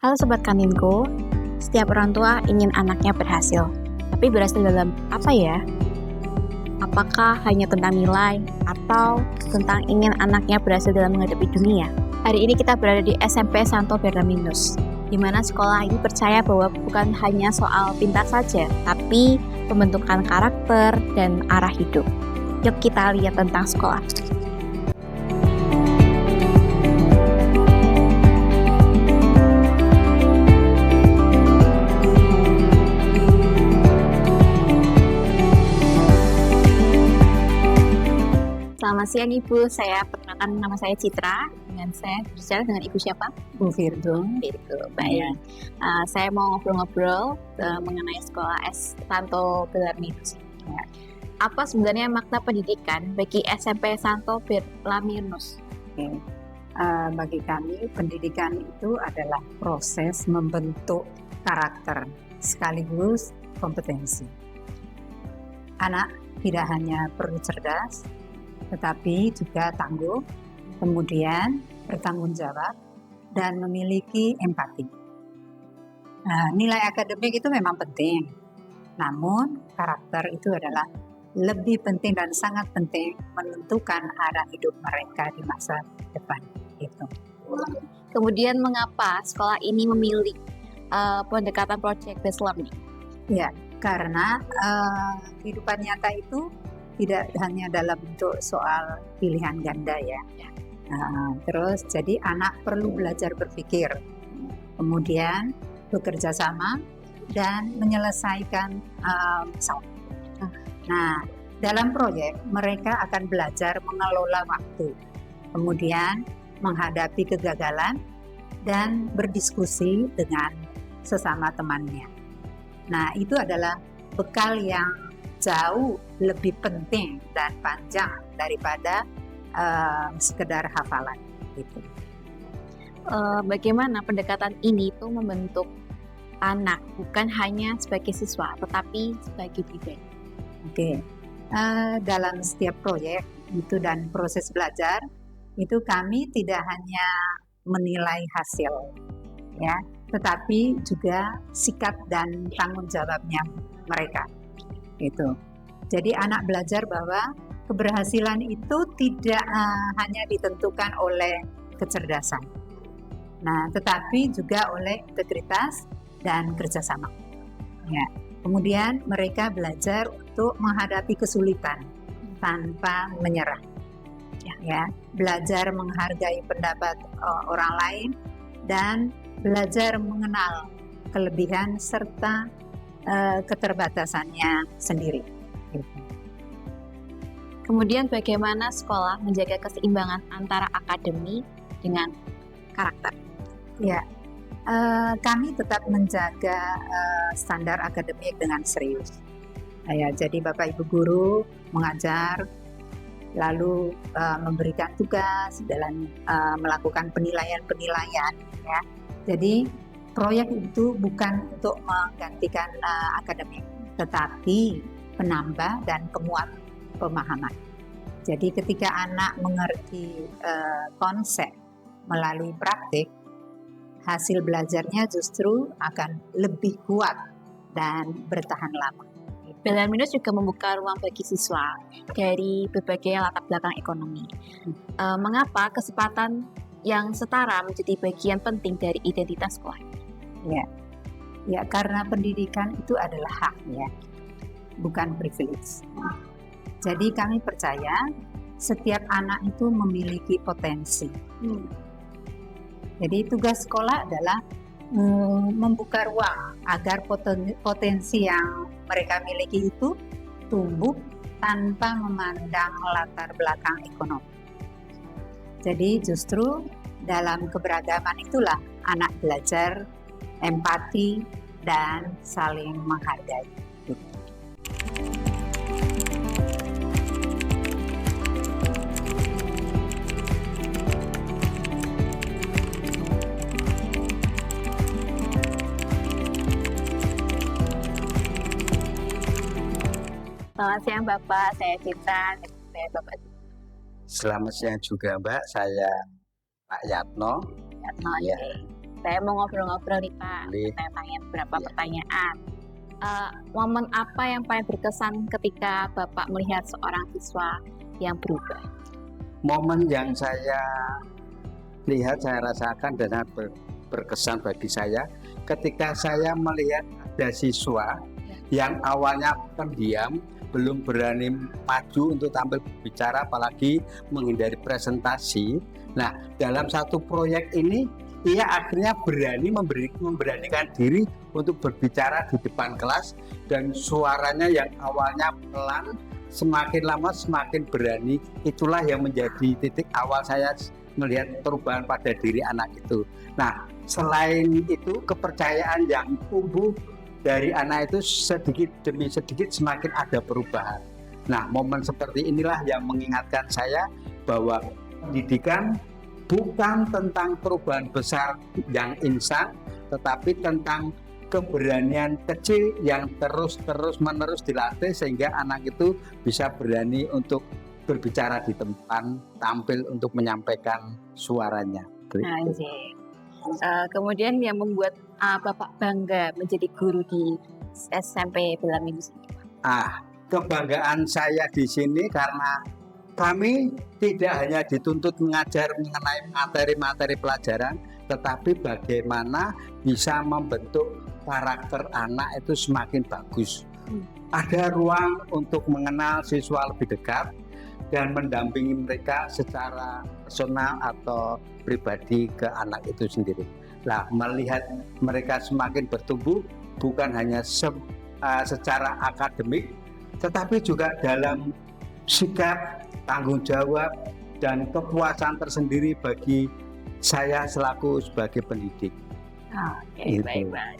Halo Sobat Kantinku, setiap orang tua ingin anaknya berhasil. Tapi berhasil dalam apa ya? Apakah hanya tentang nilai atau tentang ingin anaknya berhasil dalam menghadapi dunia? Hari ini kita berada di SMP Santo Bernardinus, di mana sekolah ini percaya bahwa bukan hanya soal pintar saja, tapi pembentukan karakter dan arah hidup. Yuk kita lihat tentang sekolah. Selamat siang Ibu, saya perkenalkan nama saya Citra. Dengan saya berbicara dengan Ibu siapa? Bu Firdo. Virgo, baik. Saya mau ngobrol-ngobrol mengenai sekolah Santo Bernardinus. Ya. Apa sebenarnya makna pendidikan bagi SMP Santo Bernardinus? Bagi kami, pendidikan itu adalah proses membentuk karakter sekaligus kompetensi. Anak tidak hanya perlu cerdas, tetapi juga tangguh, kemudian bertanggung jawab, dan memiliki empati. Nilai akademik itu memang penting, namun karakter itu adalah lebih penting dan sangat penting menentukan arah hidup mereka di masa depan. Itu. Kemudian mengapa sekolah ini memilih pendekatan project based learning? Ya, karena kehidupan nyata itu tidak hanya dalam bentuk soal pilihan ganda ya. Terus jadi anak perlu belajar berpikir, kemudian bekerja sama dan menyelesaikan masalah. Nah, dalam proyek mereka akan belajar mengelola waktu, kemudian menghadapi kegagalan dan berdiskusi dengan sesama temannya. Nah, itu adalah bekal yang jauh lebih penting dan panjang daripada sekedar hafalan gitu. Bagaimana pendekatan ini tuh membentuk anak bukan hanya sebagai siswa tetapi sebagai pribadi? Oke. Dalam setiap proyek itu dan proses belajar itu kami tidak hanya menilai hasil ya, tetapi juga sikap dan tanggung jawabnya mereka. Itu. Jadi anak belajar bahwa keberhasilan itu tidak hanya ditentukan oleh kecerdasan, tetapi juga oleh integritas dan kerjasama. Ya. Kemudian mereka belajar untuk menghadapi kesulitan tanpa menyerah. Ya. Belajar menghargai pendapat orang lain dan belajar mengenal kelebihan serta keterbatasannya sendiri. Kemudian bagaimana sekolah menjaga keseimbangan antara akademik dengan karakter? Ya, kami tetap menjaga standar akademik dengan serius. Ya, jadi Bapak Ibu guru mengajar, lalu memberikan tugas dalam melakukan penilaian. Ya, jadi proyek itu bukan untuk menggantikan akademik, tetapi penambah dan penguat pemahaman. Jadi ketika anak mengerti konsep melalui praktik, hasil belajarnya justru akan lebih kuat dan bertahan lama. Bernardinus juga membuka ruang bagi siswa dari berbagai latar belakang ekonomi. Mengapa kesempatan yang setara menjadi bagian penting dari identitas sekolah? Ya, karena pendidikan itu adalah hak ya, bukan privilege. Jadi kami percaya setiap anak itu memiliki potensi. Jadi tugas sekolah adalah membuka ruang agar potensi yang mereka miliki itu tumbuh tanpa memandang latar belakang ekonomi. Jadi justru dalam keberagaman itulah anak belajar empati dan saling menghargai. Selamat siang Bapak, saya Citra, saya Bapak. Selamat siang juga Mbak, saya Pak Yatno. Ya. Saya mau ngobrol-ngobrol nih Pak, Boleh. tanya beberapa Iya. pertanyaan. Momen apa yang paling berkesan ketika Bapak melihat seorang siswa yang berubah? Momen yang saya lihat, saya rasakan dan sangat berkesan bagi saya ketika saya melihat ada siswa yang awalnya pendiam, belum berani maju untuk tampil berbicara, apalagi menghindari presentasi. Nah, dalam satu proyek ini ia akhirnya berani memberanikan diri untuk berbicara di depan kelas, dan suaranya yang awalnya pelan semakin lama semakin berani. Itulah yang menjadi titik awal saya melihat perubahan pada diri anak itu. Nah, selain itu kepercayaan yang tumbuh dari anak itu sedikit demi sedikit semakin ada perubahan. Nah, momen seperti inilah yang mengingatkan saya bahwa pendidikan bukan tentang perubahan besar yang instan, tetapi tentang keberanian kecil yang terus-menerus dilatih sehingga anak itu bisa berani untuk berbicara di tempat, tampil untuk menyampaikan suaranya. Anjir. Kemudian yang membuat Bapak bangga menjadi guru di SMP Belam ini. Kebanggaan saya di sini karena kami tidak hanya dituntut mengajar mengenai materi-materi pelajaran, tetapi bagaimana bisa membentuk karakter anak itu semakin bagus. Ada ruang untuk mengenal siswa lebih dekat dan mendampingi mereka secara personal atau pribadi ke anak itu sendiri. Nah, melihat mereka semakin bertumbuh bukan hanya secara akademik, tetapi juga dalam sikap, tanggung jawab, dan kepuasan tersendiri bagi saya selaku sebagai pendidik. Oke, baik Pak.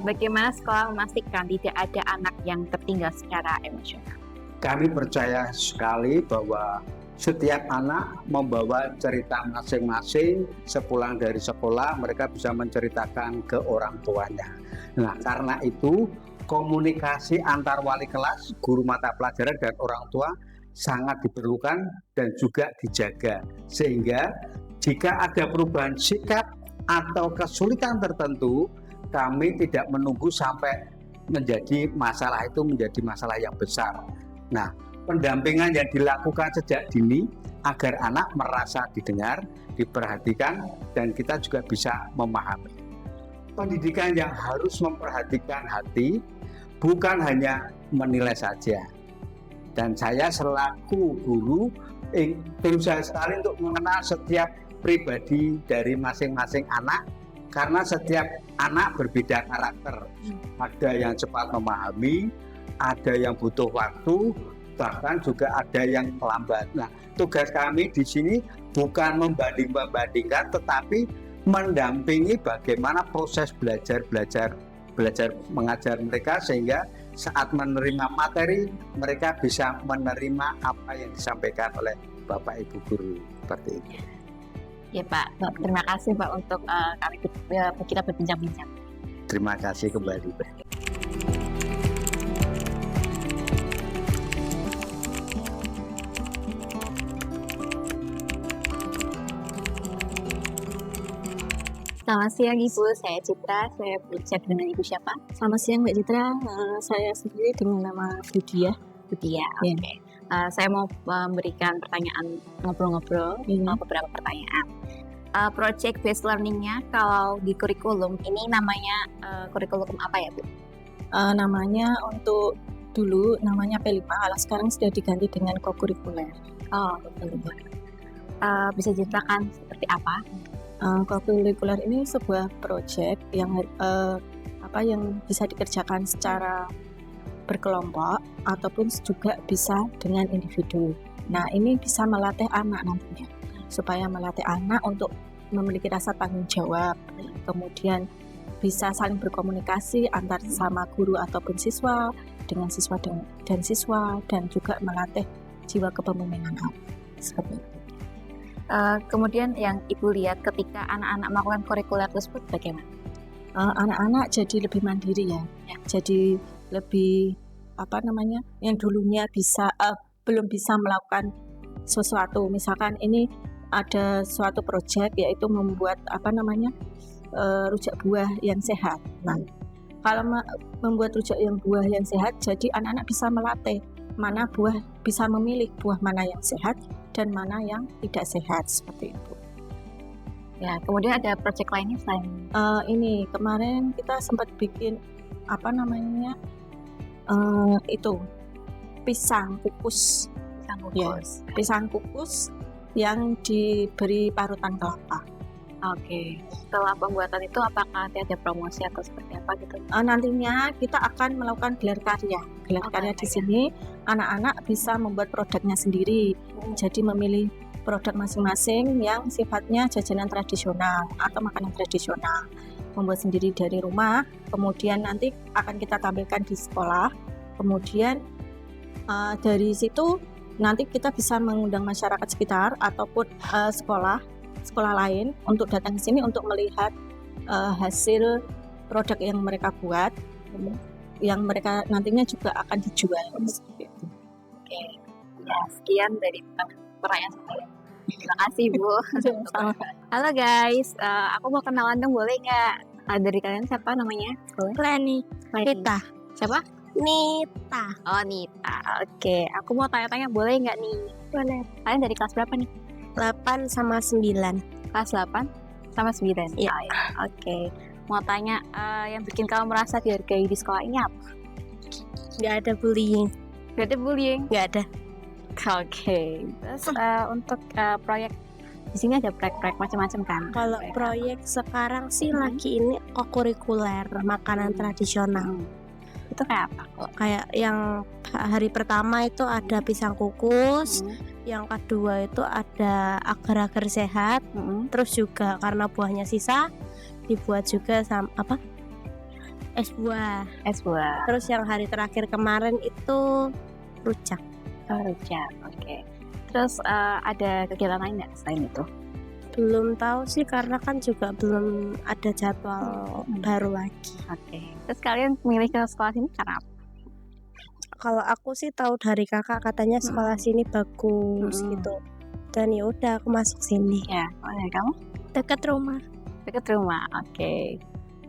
Bagaimana sekolah memastikan tidak ada anak yang tertinggal secara emosional? Kami percaya sekali bahwa setiap anak membawa cerita masing-masing. Sepulang dari sekolah mereka bisa menceritakan ke orang tuanya. Nah, karena itu komunikasi antar wali kelas, guru mata pelajaran, dan orang tua sangat diperlukan dan juga dijaga, sehingga jika ada perubahan sikap atau kesulitan tertentu, kami tidak menunggu sampai menjadi masalah yang besar. Nah, pendampingan yang dilakukan sejak dini agar anak merasa didengar, diperhatikan, dan kita juga bisa memahami. Pendidikan yang harus memperhatikan hati, bukan hanya menilai saja. Dan saya selaku guru berusaha sekali untuk mengenal setiap pribadi dari masing-masing anak, karena setiap anak berbeda karakter. Ada yang cepat memahami, ada yang butuh waktu, bahkan juga ada yang lambat. Nah, tugas kami di sini bukan membanding-bandingkan, tetapi mendampingi bagaimana proses belajar mengajar mereka, sehingga saat menerima materi mereka bisa menerima apa yang disampaikan oleh Bapak Ibu guru, seperti itu. Ya Pak, terima kasih Pak untuk kita berbincang-bincang. Terima kasih kembali. Selamat siang Ibu, saya Citra. Saya berbicara dengan Ibu siapa? Selamat siang Mbak Citra, saya sendiri dengan nama Budia. Budia, oke. Saya mau memberikan pertanyaan ngobrol-ngobrol, beberapa pertanyaan. Project based learning-nya kalau di kurikulum ini namanya kurikulum apa ya Bu? Namanya untuk dulu namanya P5, kalau sekarang sudah diganti dengan kokurikuler. Oh, betul. Bisa ceritakan seperti apa? Kokurikuler ini sebuah proyek yang yang bisa dikerjakan secara berkelompok ataupun juga bisa dengan individu. Nah, ini bisa melatih anak nantinya, supaya melatih anak untuk memiliki rasa tanggung jawab, kemudian bisa saling berkomunikasi antar sama guru ataupun siswa, dengan siswa dan siswa, dan juga melatih jiwa kepemimpinan anak. Seperti itu. Kemudian yang Ibu lihat ketika anak-anak melakukan kurikuler tersebut bagaimana? Anak-anak jadi lebih mandiri ya. Jadi lebih yang dulunya belum bisa melakukan sesuatu, misalkan ini ada suatu proyek yaitu membuat rujak buah yang sehat. Nah, kalau membuat rujak buah yang sehat, jadi anak-anak bisa melatih bisa memilih buah mana yang sehat dan mana yang tidak sehat seperti itu. Ya, kemudian ada proyek lainnya selain Ini kemarin kita sempat bikin itu pisang kukus. kukus. Pisang kukus yang diberi parutan kelapa. Oke. Setelah pembuatan itu apakah nanti ada promosi atau seperti apa gitu? Nantinya kita akan melakukan gelar karya. Gelar karya di sini anak-anak bisa membuat produknya sendiri. Jadi memilih produk masing-masing yang sifatnya jajanan tradisional atau makanan tradisional. Membuat sendiri dari rumah, kemudian nanti akan kita tampilkan di sekolah. Kemudian dari situ nanti kita bisa mengundang masyarakat sekitar ataupun sekolah lain untuk datang ke sini untuk melihat hasil produk yang mereka buat, yang mereka nantinya juga akan dijual. Oke. Ya, sekian dari pertanyaan saya. Terima kasih, Bu. Halo guys, aku mau kenalan dong, boleh nggak? Dari kalian siapa namanya? Leni. Nita. Siapa? Nita. Oh, Nita. Oke, aku mau tanya-tanya, boleh nggak nih? Boleh. Kalian dari kelas berapa nih? 8 sama 9. Kelas 8 sama 9? Iya. Oh, ya. Oke. Mau tanya, yang bikin kamu merasa dihargai di sekolah ini apa? Gak ada bullying. Gak ada bullying? Gak ada. Oke. Terus untuk proyek di sini ada proyek-proyek macam-macam kan? Kalau proyek sekarang sih lagi ini kokurikuler makanan tradisional. Itu kayak apa? Kayak yang hari pertama itu ada pisang kukus, yang kedua itu ada agar-agar sehat, terus juga karena buahnya sisa dibuat juga es buah. Terus yang hari terakhir kemarin itu rujak. Rujak, oke. Terus ada kegiatan lain nggak selain itu? Belum tahu sih karena kan juga belum ada jadwal baru lagi. Oke. Terus kalian memilih ke sekolah sini karena apa? Kalau aku sih tahu dari kakak katanya sekolah sini bagus gitu. Dan ya udah aku masuk sini. Ya, dari kamu? Dekat rumah. Dekat rumah, oke.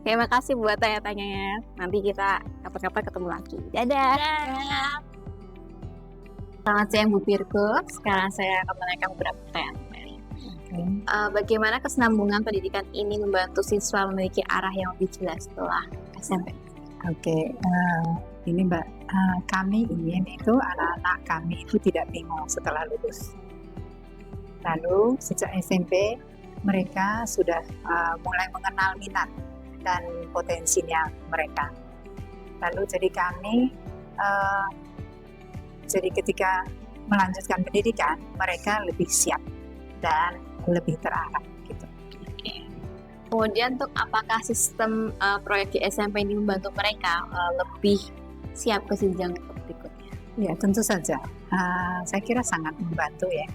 Terima kasih buat tanya-tanyanya. Nanti kita kapan-kapan ketemu lagi. Dadah. Selamat siang Bu Virgo. Sekarang saya akan menanyakan beberapa pertanyaan. Bagaimana kesinambungan pendidikan ini membantu siswa memiliki arah yang lebih jelas setelah SMP? Oke, ini Mbak, kami ingin itu anak-anak kami itu tidak bingung setelah lulus. Lalu sejak SMP mereka sudah mulai mengenal minat dan potensinya mereka. Lalu jadi kami jadi ketika melanjutkan pendidikan mereka lebih siap dan lebih terarah gitu. Kemudian untuk apakah sistem proyek di SMP ini membantu mereka lebih siap ke jenjang berikutnya? Ya tentu saja, saya kira sangat membantu ya,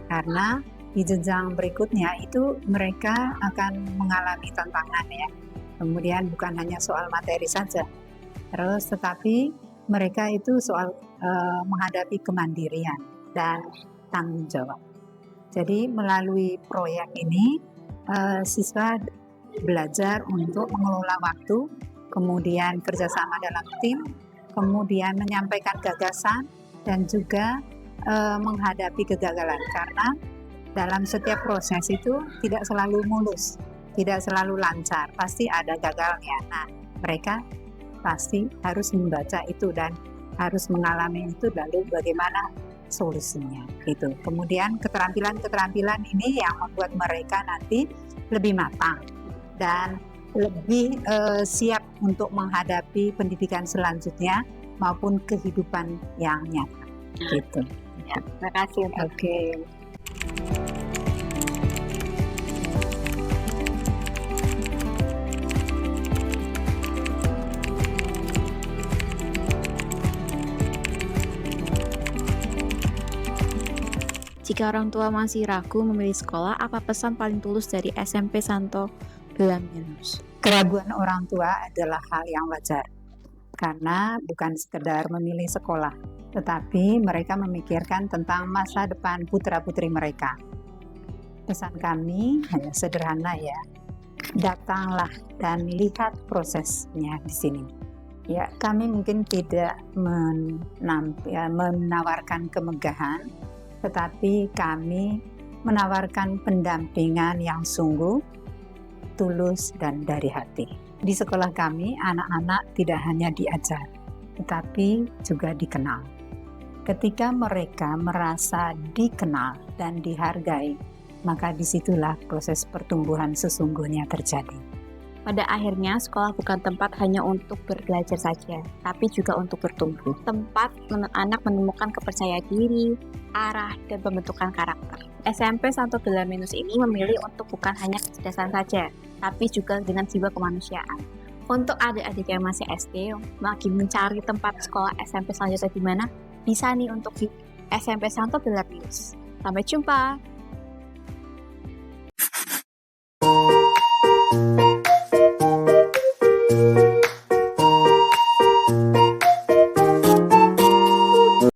karena di jenjang berikutnya itu mereka akan mengalami tantangan ya. Kemudian bukan hanya soal materi saja, terus tetapi mereka itu soal menghadapi kemandirian dan tanggung jawab. Jadi melalui proyek ini siswa belajar untuk mengelola waktu, kemudian kerjasama dalam tim, kemudian menyampaikan gagasan dan juga menghadapi kegagalan, karena dalam setiap proses itu tidak selalu mulus, tidak selalu lancar, pasti ada gagalnya. Nah, mereka pasti harus membaca itu dan harus mengalami itu, lalu bagaimana solusinya gitu. Kemudian keterampilan-keterampilan ini yang membuat mereka nanti lebih matang dan lebih siap untuk menghadapi pendidikan selanjutnya maupun kehidupan yang nyata gitu. Ya, terima kasih. Oke. Jika orang tua masih ragu memilih sekolah, apa pesan paling tulus dari SMP Santo Belambanus? Keraguan orang tua adalah hal yang wajar, karena bukan sekedar memilih sekolah, tetapi mereka memikirkan tentang masa depan putra-putri mereka. Pesan kami hanya sederhana ya, datanglah dan lihat prosesnya di sini. Ya, kami mungkin tidak menawarkan kemegahan, tetapi kami menawarkan pendampingan yang sungguh, tulus, dan dari hati. Di sekolah kami, anak-anak tidak hanya diajar, tetapi juga dikenal. Ketika mereka merasa dikenal dan dihargai, maka disitulah proses pertumbuhan sesungguhnya terjadi. Pada akhirnya, sekolah bukan tempat hanya untuk belajar saja, tapi juga untuk bertumbuh. Tempat anak menemukan kepercayaan diri, arah, dan pembentukan karakter. SMP Santo Belarminus ini memilih untuk bukan hanya kecerdasan saja, tapi juga dengan jiwa kemanusiaan. Untuk adik-adik yang masih SD, lagi mencari tempat sekolah SMP selanjutnya di mana, bisa nih untuk di SMP Santo Belarminus. Sampai jumpa!